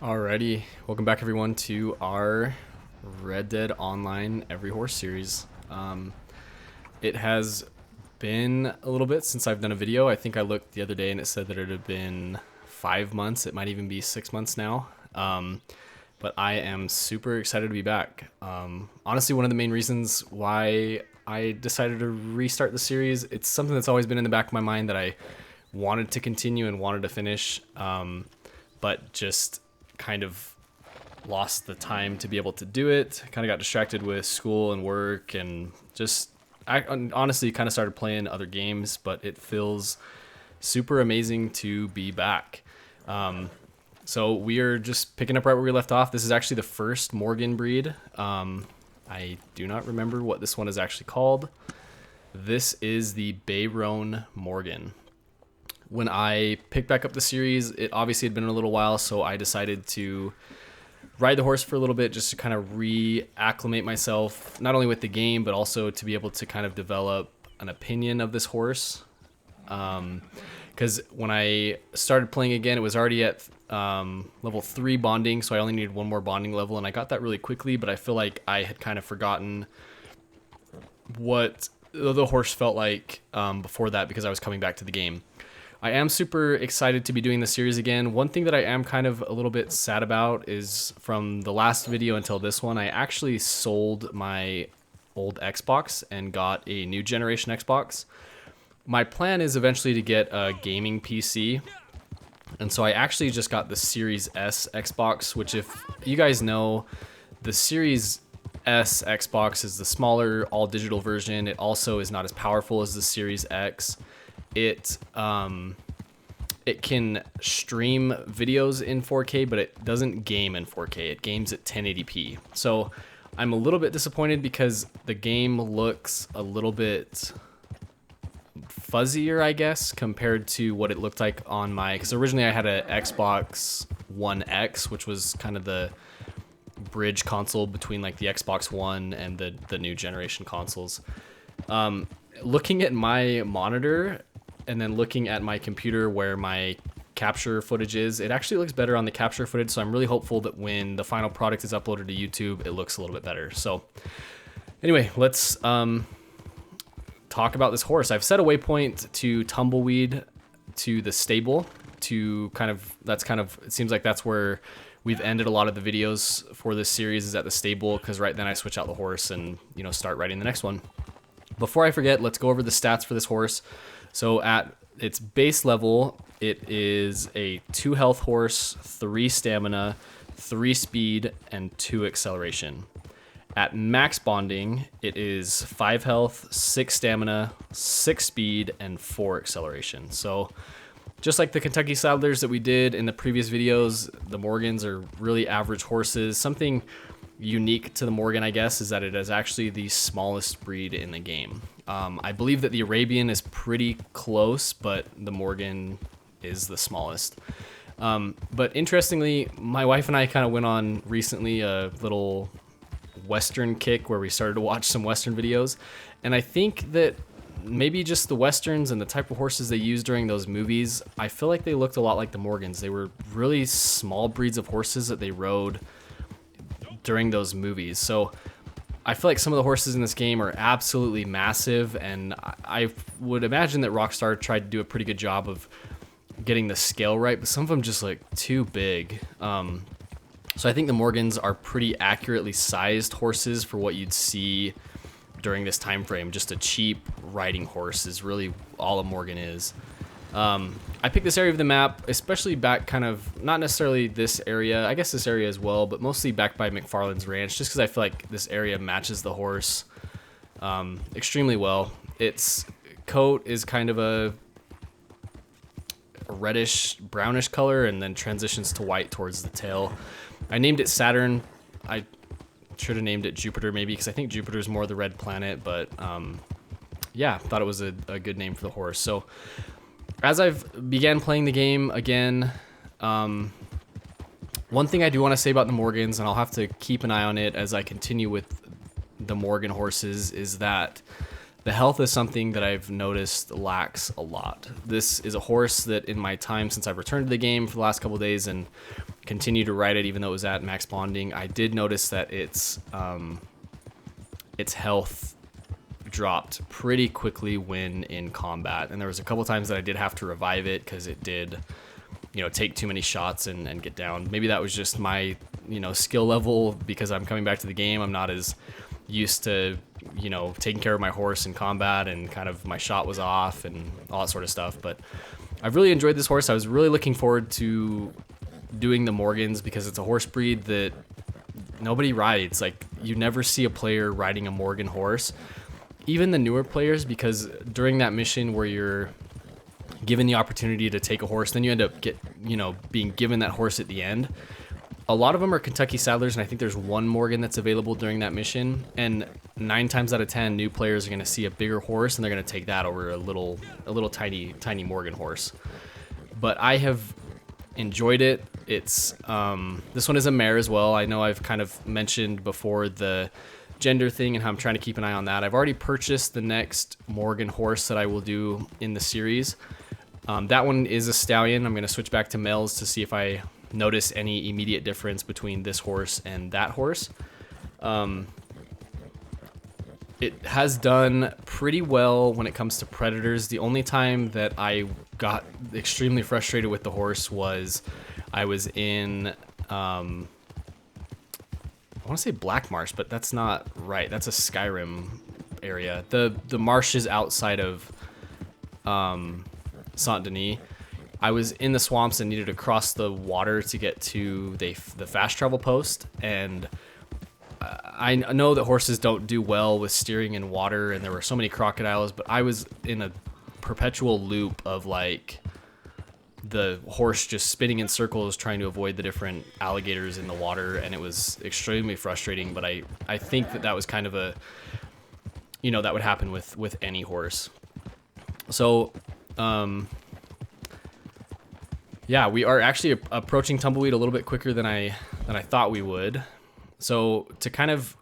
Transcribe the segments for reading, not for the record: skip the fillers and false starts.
Alrighty, welcome back everyone to our Red Dead Online Every Horse series. It has been a little bit since I've done a video. I think I looked the other day and it said that it had been 5 months. It might even be 6 months now. But I am super excited to be back. Honestly, one of the main reasons why I decided to restart the series, it's something that's always been in the back of my mind that I wanted to continue and wanted to finish, but just kind of lost the time to be able to do it. Kind of got distracted with school and work, and just I honestly kind of started playing other games, but it feels super amazing to be back. So we are just picking up right where we left off. This is actually the first Morgan breed. I do not remember what this one is actually called. This is the Roan Morgan. When I picked back up the series, it obviously had been a little while, so I decided to ride the horse for a little bit just to kind of reacclimate myself, not only with the game, but also to be able to kind of develop an opinion of this horse. Because when I started playing again, it was already at level 3 bonding, so I only needed one more bonding level, and I got that really quickly, but I feel like I had kind of forgotten what the horse felt like before that because I was coming back to the game. I am super excited to be doing the series again. One thing that I am kind of a little bit sad about is from the last video until this one, I actually sold my old Xbox and got a new generation Xbox. My plan is eventually to get a gaming PC, and so I actually just got the Series S Xbox, which, if you guys know, the Series S Xbox is the smaller all-digital version. It also is not as powerful as the Series X. It can stream videos in 4K, but it doesn't game in 4K. It games at 1080p. So I'm a little bit disappointed because the game looks a little bit fuzzier, I guess, compared to what it looked like on my, because originally I had a Xbox One X, which was kind of the bridge console between like the Xbox One and the new generation consoles. Looking at my monitor and then looking at my computer where my capture footage is, it actually looks better on the capture footage, so I'm really hopeful that when the final product is uploaded to YouTube, it looks a little bit better. So anyway, let's talk about this horse. I've set a waypoint to Tumbleweed to the stable to it seems like that's where we've ended a lot of the videos for this series, is at the stable, because right then I switch out the horse and start writing the next one. Before I forget, let's go over the stats for this horse. So at its base level, it is a 2 health horse, 3 stamina, 3 speed, and 2 acceleration. At max bonding, it is 5 health, 6 stamina, 6 speed, and 4 acceleration. So just like the Kentucky Saddlers that we did in the previous videos, the Morgans are really average horses. Something unique to the Morgan, I guess, is that it is actually the smallest breed in the game. I believe that the Arabian is pretty close, but the Morgan is the smallest. But interestingly, my wife and I kind of went on recently a little Western kick where we started to watch some Western videos, and I think that maybe just the Westerns and the type of horses they used during those movies, I feel like they looked a lot like the Morgans. They were really small breeds of horses that they rode during those movies. So I feel like some of the horses in this game are absolutely massive, and I would imagine that Rockstar tried to do a pretty good job of getting the scale right, but some of them just look too big. So I think the Morgans are pretty accurately sized horses for what you'd see during this time frame. Just a cheap riding horse is really all a Morgan is. I picked this area of the map, especially back kind of, not necessarily this area, I guess this area as well, but mostly back by McFarland's Ranch, just because I feel like this area matches the horse extremely well. Its coat is kind of a reddish, brownish color, and then transitions to white towards the tail. I named it Saturn. I should have named it Jupiter maybe, because I think Jupiter is more the red planet, but yeah, thought it was a good name for the horse. So as I've began playing the game again, one thing I do want to say about the Morgans, and I'll have to keep an eye on it as I continue with the Morgan horses, is that the health is something that I've noticed lacks a lot. This is a horse that in my time since I've returned to the game for the last couple of days and continue to ride it even though it was at max bonding, I did notice that its health dropped pretty quickly when in combat. And there was a couple times that I did have to revive it because it did, take too many shots and get down. Maybe that was just my, skill level because I'm coming back to the game. I'm not as used to, taking care of my horse in combat, and kind of my shot was off and all that sort of stuff. But I've really enjoyed this horse. I was really looking forward to doing the Morgans because it's a horse breed that nobody rides. Like, you never see a player riding a Morgan horse, even the newer players, because during that mission where you're given the opportunity to take a horse, then you end up being given that horse at the end. A lot of them are Kentucky Saddlers, and I think there's one Morgan that's available during that mission. And 9 times out of 10, new players are going to see a bigger horse, and they're going to take that over a little tiny Morgan horse. But I have enjoyed it. It's this one is a mare as well. I know I've kind of mentioned before the gender thing and how I'm trying to keep an eye on that. I've already purchased the next Morgan horse that I will do in the series. That one is a stallion. I'm going to switch back to males to see if I notice any immediate difference between this horse and that horse. It has done pretty well when it comes to predators. The only time that I got extremely frustrated with the horse was I was in I want to say Black Marsh, but that's not right. That's a Skyrim area. The marshes outside of Saint Denis. I was in the swamps and needed to cross the water to get to the fast travel post, and I know that horses don't do well with steering in water, and there were so many crocodiles, but I was in a perpetual loop of like the horse just spinning in circles trying to avoid the different alligators in the water, and it was extremely frustrating. But I think that was kind of a, that would happen with any horse. So yeah, we are actually approaching Tumbleweed a little bit quicker than I thought we would. So to kind of,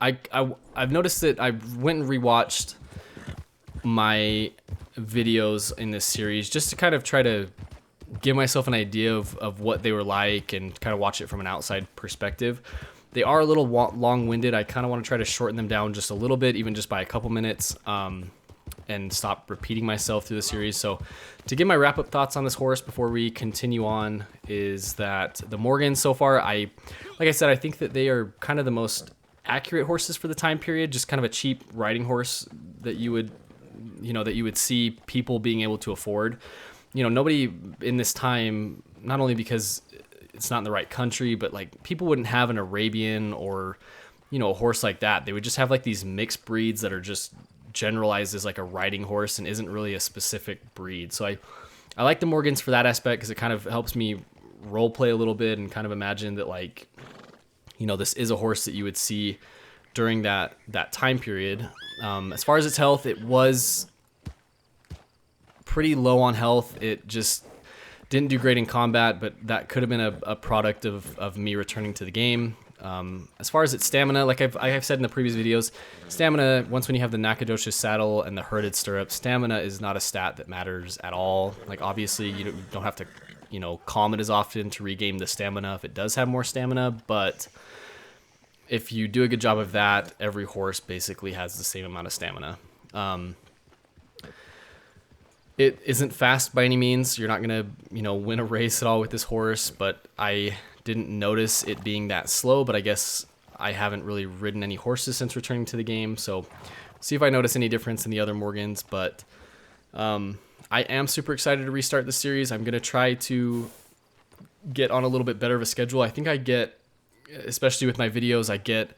I've noticed that I went and rewatched my videos in this series just to kind of try to give myself an idea of what they were like and kind of watch it from an outside perspective. They are a little long-winded. I kind of want to try to shorten them down just a little bit, even just by a couple minutes, and stop repeating myself through the series. So to give my wrap-up thoughts on this horse before we continue on is that the Morgans so far, like I said, I think that they are kind of the most accurate horses for the time period, just kind of a cheap riding horse that you would see people being able to afford. Nobody in this time, not only because it's not in the right country, but like people wouldn't have an Arabian or, a horse like that. They would just have like these mixed breeds that are just generalized as like a riding horse and isn't really a specific breed. So I like the Morgans for that aspect because it kind of helps me role play a little bit and kind of imagine that like, this is a horse that you would see during that time period. As far as its health, it was pretty low on health. It just didn't do great in combat, but that could have been a product of me returning to the game. As far as its stamina, like I've said in the previous videos, stamina, once when you have the Nacogdoches saddle and the herded stirrups, stamina is not a stat that matters at all. Like obviously you don't have to, calm it as often to regain the stamina if it does have more stamina, but if you do a good job of that, every horse basically has the same amount of stamina. It isn't fast by any means. You're not going to, win a race at all with this horse, but I didn't notice it being that slow, but I guess I haven't really ridden any horses since returning to the game, so see if I notice any difference in the other Morgans. But I am super excited to restart the series. I'm going to try to get on a little bit better of a schedule. I think I get, especially with my videos, I get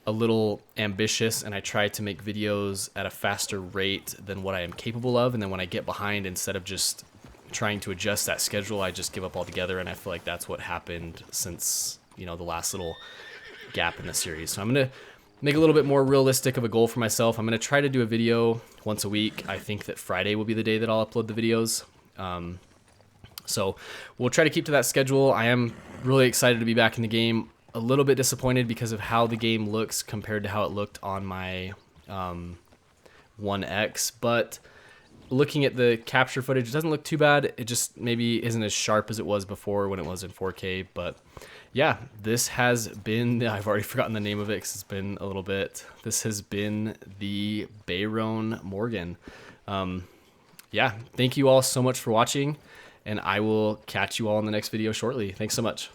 a little ambitious and I try to make videos at a faster rate than what I am capable of. And then when I get behind, instead of just trying to adjust that schedule, I just give up altogether. And I feel like that's what happened since, the last little gap in the series. So I'm going to make a little bit more realistic of a goal for myself. I'm going to try to do a video once a week. I think that Friday will be the day that I'll upload the videos. So we'll try to keep to that schedule. I am really excited to be back in the game. A little bit disappointed because of how the game looks compared to how it looked on my 1X, but looking at the capture footage, it doesn't look too bad. It just maybe isn't as sharp as it was before when it was in 4K. But yeah, this has been, I've already forgotten the name of it because it's been a little bit. This has been the Roan Morgan. Yeah, thank you all so much for watching, and I will catch you all in the next video shortly. Thanks so much.